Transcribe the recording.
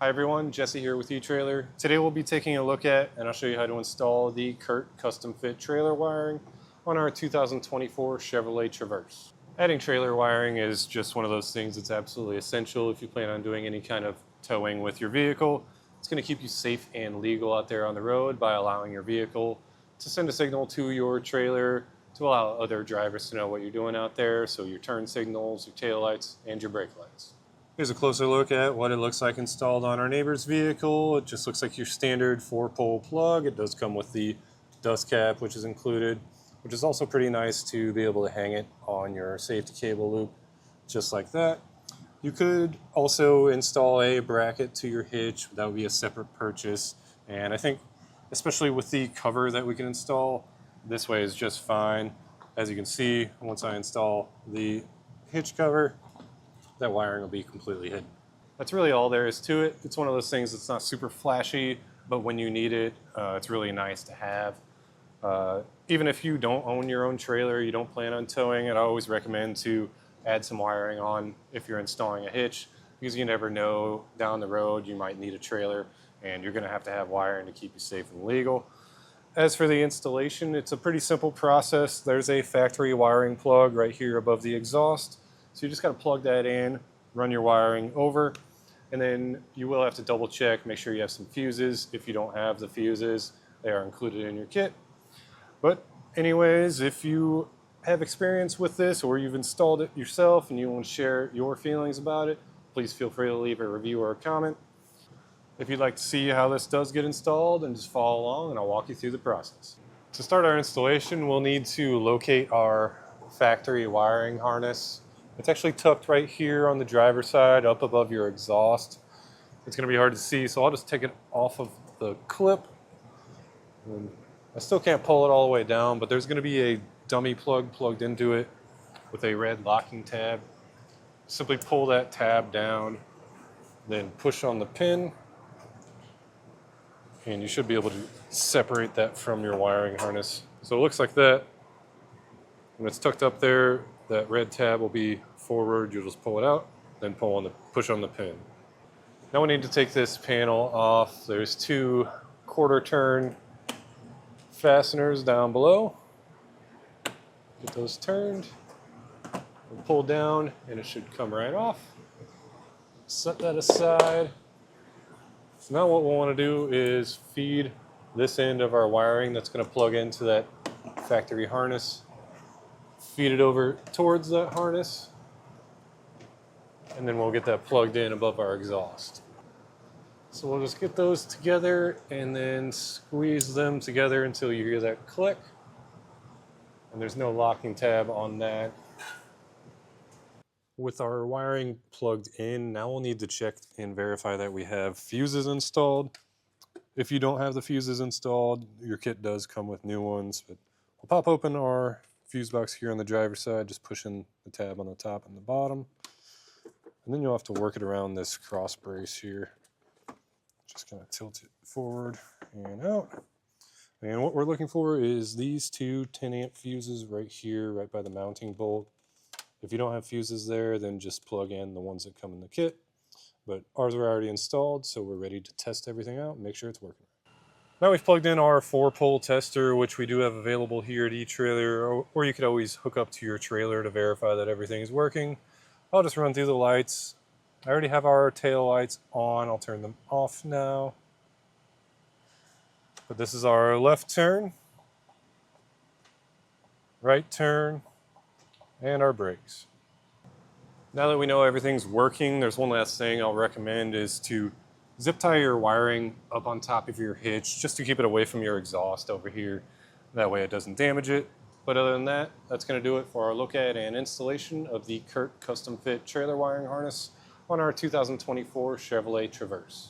Hi everyone, Jesse here with eTrailer. Today we'll be taking a look at, and I'll show you how to install the Curt custom fit trailer wiring on our 2024 Chevrolet Traverse. Adding trailer wiring is just one of those things that's absolutely essential if you plan on doing any kind of towing with your vehicle. It's going to keep you safe and legal out there on the road by allowing your vehicle to send a signal to your trailer to allow other drivers to know what you're doing out there, so your turn signals, your taillights, and your brake lights. Here's a closer look at what it looks like installed on our neighbor's vehicle. It just looks like your standard 4-pole plug. It does come with the dust cap, which is included, which is also pretty nice to be able to hang it on your safety cable loop, just like that. You could also install a bracket to your hitch. That would be a separate purchase. And I think, especially with the cover that we can install, this way is just fine. As you can see, once I install the hitch cover, that wiring will be completely hidden. That's really all there is to it. It's one of those things that's not super flashy, but when you need it, it's really nice to have. Even if you don't own your own trailer, you don't plan on towing it, I always recommend to add some wiring on if you're installing a hitch, because you never know down the road you might need a trailer and you're going to have wiring to keep you safe and legal. As for the installation, it's a pretty simple process. There's a factory wiring plug right here above the exhaust. So you just got to plug that in, run your wiring over, and then you will have to double check, make sure you have some fuses. If you don't have the fuses, they are included in your kit. But anyways, if you have experience with this or you've installed it yourself and you want to share your feelings about it, please feel free to leave a review or a comment. If you'd like to see how this does get installed, and just follow along and I'll walk you through the process. To start our installation, we'll need to locate our factory wiring harness. It's actually tucked right here on the driver's side, up above your exhaust. It's going to be hard to see, so I'll just take it off of the clip. And I still can't pull it all the way down, but there's going to be a dummy plug plugged into it with a red locking tab. Simply pull that tab down, then push on the pin, and you should be able to separate that from your wiring harness. So it looks like that. When it's tucked up there, that red tab will be forward. You'll just pull it out, then push on the pin. Now we need to take this panel off. There's 2 quarter turn fasteners down below. Get those turned and pull down, and it should come right off. Set that aside. So now what we'll want to do is feed this end of our wiring that's going to plug into that factory harness. Feed it over towards that harness, and then we'll get that plugged in above our exhaust. So we'll just get those together and then squeeze them together until you hear that click. And there's no locking tab on that. With our wiring plugged in, now we'll need to check and verify that we have fuses installed. If you don't have the fuses installed, your kit does come with new ones, but we'll pop open our fuse box here on the driver's side, just pushing the tab on the top and the bottom. And then you'll have to work it around this cross brace here. Just kind of tilt it forward and out. And what we're looking for is these 2 10-amp fuses right here, right by the mounting bolt. If you don't have fuses there, then just plug in the ones that come in the kit. But ours are already installed, so we're ready to test everything out and make sure it's working. Now we've plugged in our 4-pole tester, which we do have available here at eTrailer, or you could always hook up to your trailer to verify that everything is working. I'll just run through the lights. I already have our tail lights on. I'll turn them off now. But this is our left turn, right turn, and our brakes. Now that we know everything's working, there's one last thing I'll recommend is to zip tie your wiring up on top of your hitch just to keep it away from your exhaust over here. That way it doesn't damage it. But other than that, that's going to do it for our look at and installation of the Curt custom fit trailer wiring harness on our 2024 Chevrolet Traverse.